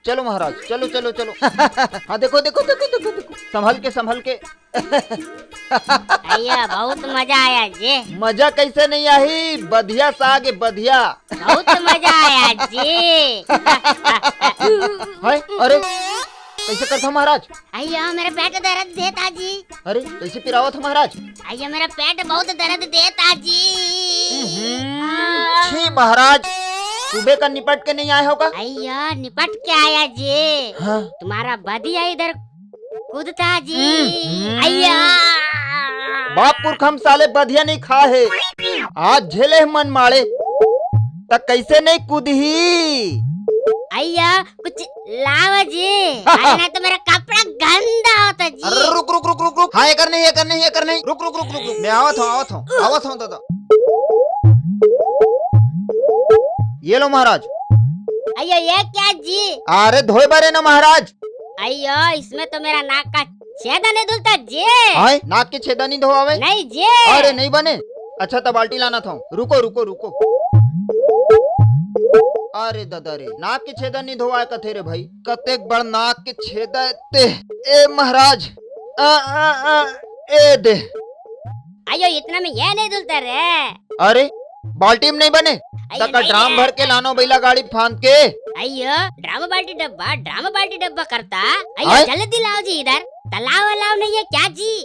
चलो महाराज, चलो चलो चलो। हाँ देखो देखो देखो देखो देखो, संभल के संभल के। भैया बहुत मजा आया जी। मजा कैसे नहीं आई, बढ़िया सा आगे बढ़िया। बहुत मजा आया जी। है? अरे कैसे करता महाराज? अय्या मेरा पेट दर्द देता जी। अरे कैसे पिरावत महाराज? अय्या मेरा पेट बहुत दर्द देता जी। छी महाराज, सुबह का निपट के नहीं आए होगा? अय्या निपट के आया जी। हाँ? तुम्हारा बदिया इधर कूदता जी। अय्या बाप पुरख हम साले बधिया नहीं खा है, आज झेले मन मारे तक कैसे नहीं कूदी। अय्या कुछ लावा जी, नहीं तो मेरा कपड़ा गंदा होता जी। अरे रुक रुक रुक रुक रुक, हाँ ये कर नहीं, ये कर नहीं, ये कर नहीं, रुक रुक रुक रुक रुक, मैं आवत हूँ दादा। ये लो महाराज। अय्या ये क्या जी? अरे धोए बारे ना महाराज। अय्या इसमें तो मेरा नाक का छेदा नहीं धुलता जी। हाय नाक के छेदा नहीं धोआवे? नहीं जी। अरे नहीं बने, अच्छा तब बाल्टी लाना था। रुको रुको रुको, अरे दादा रे, नाक के छेदा नहीं धोआ कथे रे भाई, कतेक बड़ नाक के छेदा ते। ए महाराज ए दे। अयो इतना में ये नहीं धुलता रे। अरे बाल्टी में नहीं बने, तक ड्राम भर के लानो बैला गाड़ी फांद के। अयो ड्रामा बाल्टी डब्बा करता। अयो जल्दी लाओ जी इधर, तालाब वालाव नहीं है क्या जी?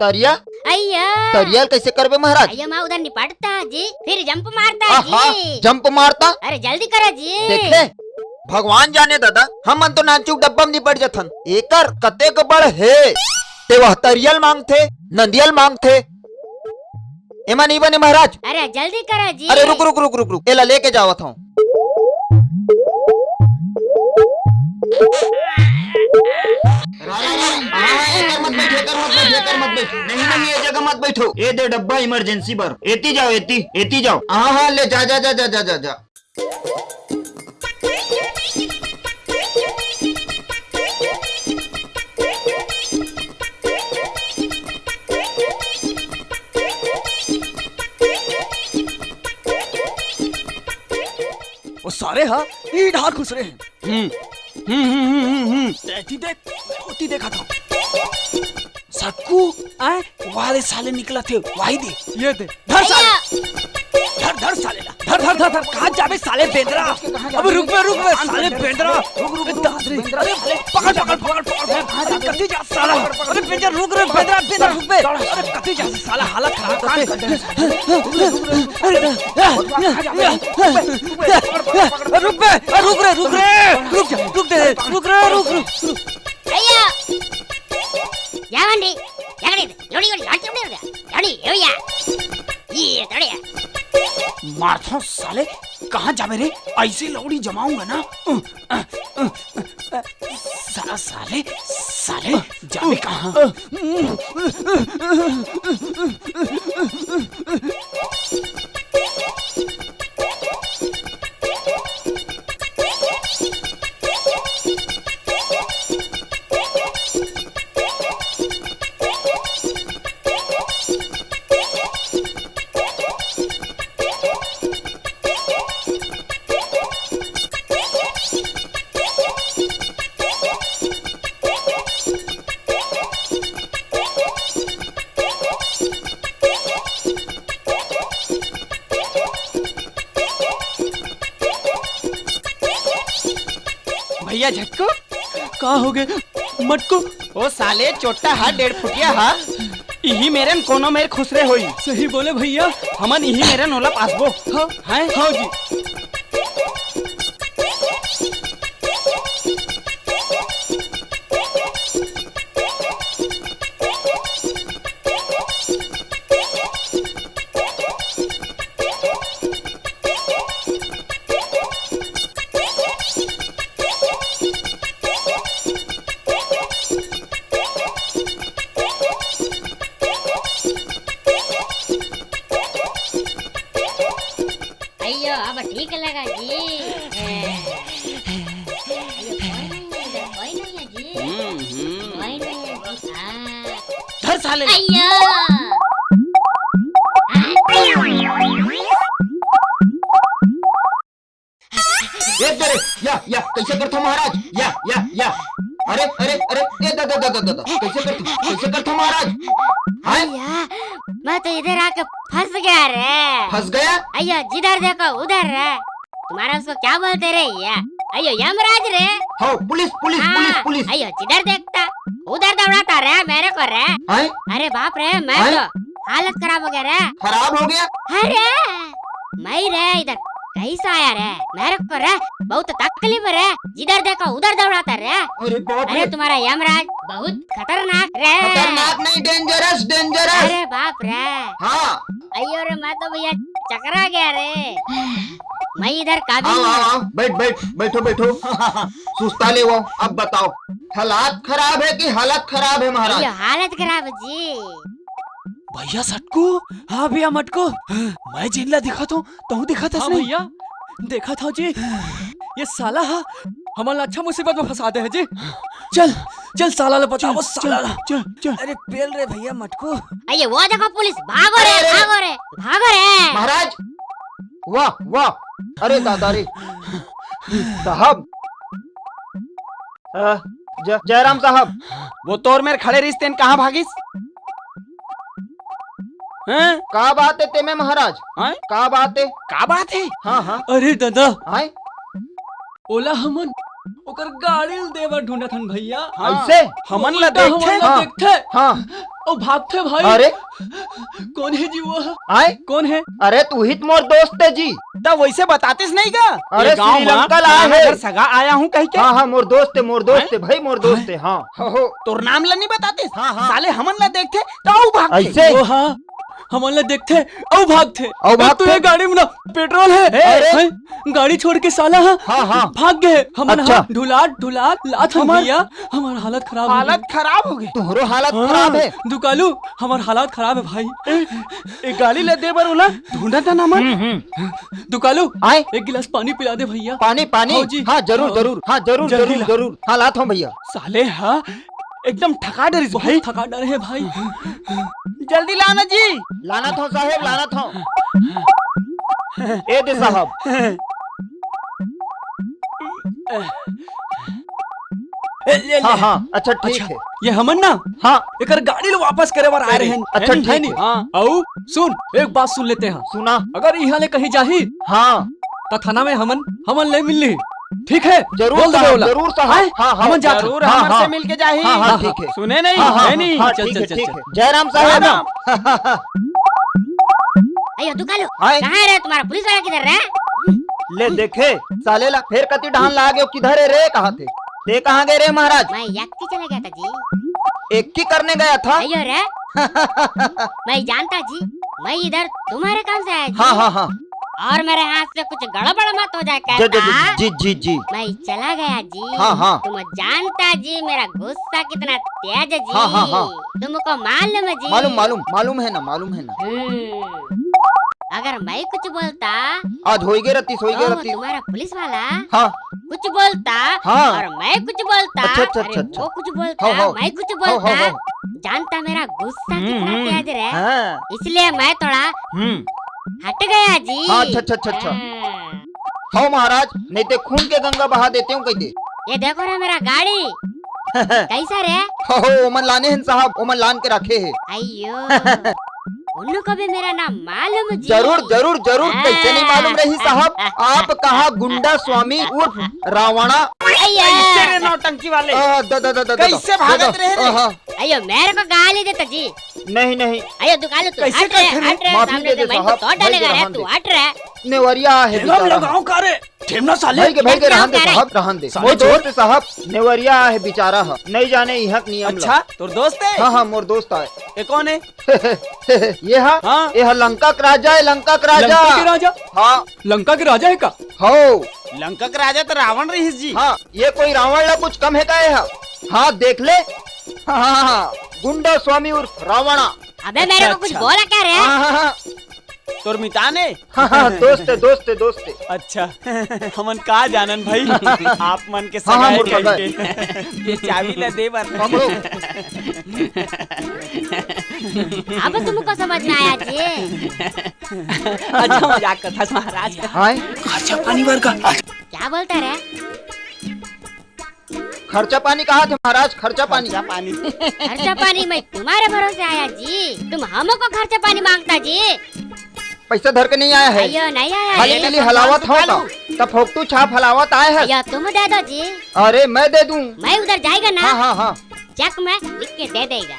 तरिया? अय्या तरिया कैसे करबे महाराज? अय्या मैं उधर निपटता जी, फिर जंप मारता जी। जंप मारता? अरे जल्दी करो जी। देखे भगवान जाने दादा, हम तो नाचुक डब्बा में निपट जथन। एकर कतेक बड़ है, ते वह तरियल मांगथे, नंदियल मांगथे, एमा नहीं बने महाराज। अरे जल्दी करो जी। अरे रुक रुक रुक रुक रुक, एला लेके जावत हूँ। नहीं ये जगह मत बैठो, ये दे डब्बा इमरजेंसी बर, एती जाओ एती जाओ। हाँ हाँ ले जा जा जा जा जा जा जा। वो सारे हाँ ये ढार घुस रहे हैं। देख देखा था सक्कू आए वाले साले निकला थे, वाही दे ये दे। धर साले, धर साले ला, धर कहाँ जाबे साले बेंदरा। अबे रुक बे साले बेंदरा, रुक अरे पकड़ कति जा साला। अरे बेंदरा रुक रे, बेंदरा रुक बे। अरे कति जा साला, हालत खराब करते। रुक। अय्या यावंडी लोड़ी योया ये तड़िया मारथो साले, कहाँ जाबे रे? ऐसे लौड़ी जमाऊंगा ना साले जाबे कहाँ? भैया झटको कहाँ हो गए मटको? ओ साले चोटा हा 1.5 फुटिया हा, यही मेरे कोनो मेरे खुसरे होई। सही बोले भैया, हमन यही मेरे नोला पासबो। हाँ हाँ जी। अय्यो अब ठीक लगा जी। कोई नहीं है जी। धर साले। अय्यो या कैसे करथो महाराज या अरे अरे अरे ए दा कैसे करथो महाराज हाय अय्या मैं तो इधर आके फंस गया रे। फंस गया अय्यो जिधर देखो उधर रे। तुम्हारा उसको क्या बोलते रे या? अय्यो यमराज रे। हो पुलिस पुलिस पुलिस हाँ, पुलिस अय्यो जिधर देखता उधर दौड़ाता रे मेरे को रे। हाय अरे बाप रे मैं हैं? तो हालत खराब हो गया रे। खराब हो गया अरे मैं रे इधर कैसा आया रे मेरे को रे बहुत तकलीफ रे। जिधर देखो उधर दौड़ाता रे। अरे बाप रे अरे तुम्हारा यमराज बहुत खतरनाक रे। खतरनाक नहीं डेंजरस डेंजरस अरे बाप रे। हाँ अयो रे मैं तो भैया चकरा गया रे। मैं इधर कभी आओ बैठो बैठो सुस्ता ले वो अब बताओ हालात खराब है कि हालत खराब है महाराज अयो हालत खराब है जी। भैया सटको हाँ भैया मटको मैं जिनला दिखा था तू दिखा था हाँ भैया देखा था जी ये साला हा हमारा अच्छा मुसीबत में फंसा दे है जी। चल चल साला ले बताओ साला ला। चल चल अरे पेल रे भैया मटको अयो वो देखो पुलिस भागो रे अरे, भागो रे भागो रे। महाराज वाह वाह अरे दादा रे साहब जयराम साहब वो तोर मेरे खड़े रिश्ते कहाँ भागिस हैं? का बात है ते में महाराज हैं? का बात है का बात है हाँ हाँ अरे दादा हाय ओला हमन ओकर गाड़ी देवर ढूंढत हन भैया। ऐसे हमन ला उल्टा देखे हमन ला हाँ। देखते हाँ ओ भागते भाई। अरे कौन है जी वो? हाय कौन है? अरे तू ही मोर दोस्त है जी तब वैसे बतातीस नहीं का अरे ये गाँव में श्रीलंका लाया मैं है। घर सगा आया हूँ कह के हाँ हाँ मोर दोस्त है भाई मोर दोस्त है हाँ हो तोर नाम ला नहीं बतातीस हाँ, हाँ। साले हमन ला देखते तो भागते ऐसे ओ हाँ हमन ला देखते औ भागते औ भागते। तो ये गाड़ी में ना पेट्रोल है। अरे। हैं? गाड़ी छोड़ के साला हाँ, हाँ। भाग गए हमन अच्छा। हाँ ढुलाट लात हम भैया हमारा हालत खराब हो गई। हालत खराब हो गई तुम्हारो हालत हाँ, खराब है दुकालू हमार हालात खराब है भाई। एक गाड़ी ले दे बर उला ढूंढा था ना मन दुकालू आए एक गिलास पानी पिला दे भैया। पानी पानी हाँ जी। हाँ जरूर हाँ। जरूर हाँ जरूर जल्दी जरूर ला। जरूर हालात हो भैया साले हाँ एकदम ठका डरिस भाई बहुत थका डर है भाई। जल्दी लाना जी लाना था साहेब लाना था ए दे साहब हाँ हाँ अच्छा ठीक है ये हमन ना हाँ एकर गाड़ी लो वापस करे बार आ रहे हैं। अच्छा, है नी? ठीक है नी? है। हाँ औ सुन एक बात सुन लेते हैं। सुना अगर यहाँ ले कहीं जाही हाँ तो थाना में हमन ले मिलनी ठीक है। जरूर बोल दे साहब बोला। जरूर साहब हाँ हाँ हमन जात जरूर हाँ, हमर हाँ। से मिल के जाही हाँ हाँ ठीक है सुने नहीं हाँ हाँ है नहीं हाँ चल, ठीक चल, है चल, ठीक चल। है जयराम साहब जयराम। अयो दुकालू हाय कहाँ है रे तुम्हारा पुलिस वाला किधर रे? ले देखे साले ला फिर कति ढान ला गयो किधर है रे कहाँ थे ते कहाँ गए रे महाराज मैं यक्ति चला गया था जी। एक ही करने गया था अयो रे मैं जानता जी मैं इधर तुम्हारे काम से आया जी। हाँ हाँ हाँ और मेरे हाथ से कुछ गड़बड़ मत हो जाए जी कहता। जी जी जी मैं चला गया जी। हाँ, हाँ। तुम जानता जी मेरा गुस्सा कितना तेज है जी। हाँ, हाँ, हाँ। तुमको मालूम है जी। मालूम मालूम मालूम है ना मालूम है ना अगर मैं कुछ बोलता आज होई गे रतीस होई गे तो रतीस तुम्हारा पुलिस वाला हाँ कुछ बोलता हाँ। और मैं कुछ बोलता अच्छा, अच्छा, अरे अच्छा, वो कुछ बोलता हाँ, हाँ। मैं कुछ हाँ, बोलता हाँ, जानता मेरा गुस्सा कितना तेज है हाँ इसलिए मैं थोड़ा हट गया जी। हाँ, अच्छा, अच्छा, अच्छा, अच्छा। हाँ। हाँ महाराज नहीं तो खून के गंगा बहा देते हूँ कह दे ये देखो रे मेरा गाड़ी कैसा रे? हो ओमन लाने हैं साहब ओमन लान के रखे है अयो उनको भी मेरा नाम मालूम जी। जरूर जरूर जरूर कैसे नहीं मालूम रही साहब आप कहा गुंडा स्वामी उर्फ रावणा तेरे नौटंकी वाले कैसे भागत रहे रे? अयो मेरे को गाली देता जी। नहीं नहीं अयो दुकान तू कैसे हट रे करते रे? हट रे माफी सामने दे से दे मैं साहब, तो डालेगा भाई रे रहन तू दे। हट रे। नेवरिया है बेचारा। गाँव का रे ठेमना साले भाई के भाई के रहन दे क्या साहब रहन दे साले वो दोस्त साहब नेवरिया है बेचारा है नहीं जाने यहाँ नियम अच्छा तोर दोस्त है हाँ हाँ मोर दोस्त आए ये कौन है ये हा हाँ। ये हा लंका का राजा है लंका का राजा लंका के राजा हाँ लंका के राजा है का? हो लंका का राजा तो रावण रही जी हाँ ये कोई रावण ला कुछ कम है का है हाँ देख ले हाँ हाँ हाँ गुंडा स्वामी उर्फ रावणा अबे मेरे को कुछ अच्छा। बोला क्या रे? हाँ हाँ हाँ तोर मितान है हाँ हाँ दोस्त है दोस्त है दोस्त है अच्छा हमन का जानन भाई आप मन के हाँ, हाँ, सगाई मोर सगाई। कहिके। ये चाबी ला दे बर पकड़ो अब तुमको समझ में आया जी। अच्छा मजाक करता महाराज हाँ अच्छा पानी भर का क्या क्या बोलता रे? खर्चा पानी कहा थे महाराज, खर्चा पानी? खर्चा पानी खर्चा पानी मैं तुम्हारे भरोसे आया जी, तुम हमको खर्चा पानी मांगता जी। पैसा धर के नहीं आया है, अयो नहीं आया खाली जी। के लिए हलावत हो का? तब फोकटू छाप हलावत आए है। अयो तुम दे दो जी, अरे मैं दे दूं। मैं उधर जाएगा ना, हाँ हाँ हाँ चेक में लिख के दे देगा,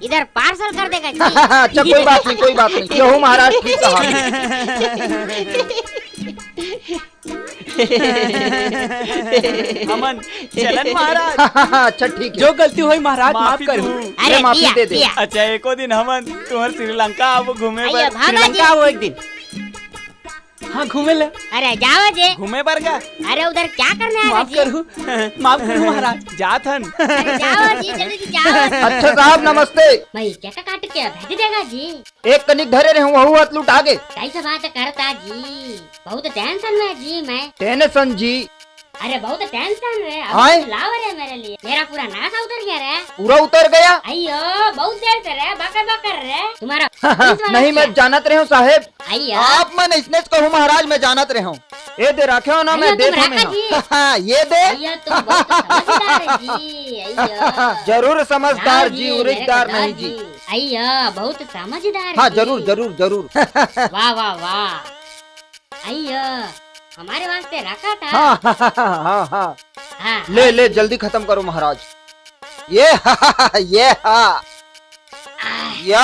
इधर पार्सल कर देगा जी। अच्छा कोई बात नहीं, कोई बात नहीं, क्यों महाराज ठीक कहा। अमन चलन महाराज। अच्छा ठीक है, जो गलती हुई महाराज माफ माफी करो। दू। अरे माफी पिया दे दे। पिया। अच्छा एको दिन हमन तुम्हार श्रीलंका आवो घूमे अयो बर। भागा श्रीलंका जी। आवो एक दिन हाँ घूमे ले। अरे जाओ जी। घूमे बर का। अरे उधर क्या करने आया माफ जी? करो, माफ करो महाराज। जात हन। अरे जाओ जी, जल्दी से जाओ। अच्छा साहब नमस्ते। मैं केक काट के भेज देगा जी। एक कनिक धरे रहे वहू हाथ लुटा गे। कैसे बात करता जी, बहुत टेंशन में जी मैं। टेंशन जी? अरे बहुत टेंशन रे, आए? अब लाव रे मेरे लिए, मेरा पूरा नासा उतर गया रे। पूरा उतर गया? अयो बहुत देर से रे बकर बकर रे तुम्हारा पुलिस वाला नहीं मैं क्या? जानत रहे हूँ साहेब। अयो आप मैं इसने कहूँ महाराज, मैं जानत रहे हूँ। ये दे रखे हो ना, मैं अयो, दे तुम दूँ रखा जी। हाँ ये दे। अयो तुम बहुत समझदार है जी। अयो जरूर समझदार लाओ जी, मेरे उरिकदार को लाओ नहीं जी। अयो बहुत समझदार हाँ जी। जरूर जरूर जरूर। वाह वाह वाह। अयो हमारे वास्ते रखा था। हाँ हाँ हाँ हाँ हाँ ले ले जल्दी खत्म करो महाराज। ये ये हाँ या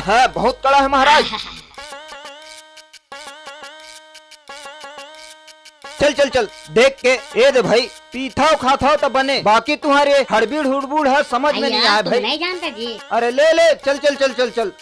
है बहुत कड़ा है महाराज। चल चल चल देख के ए दे भाई, पीथाओ खाथाओ तो बने, बाकी तुम्हारे हड़बीड़ हुड़बूड़ है समझ में नहीं अय्या, आया तुम भाई। नहीं जानता जी। अरे ले ले चल चल चल चल चल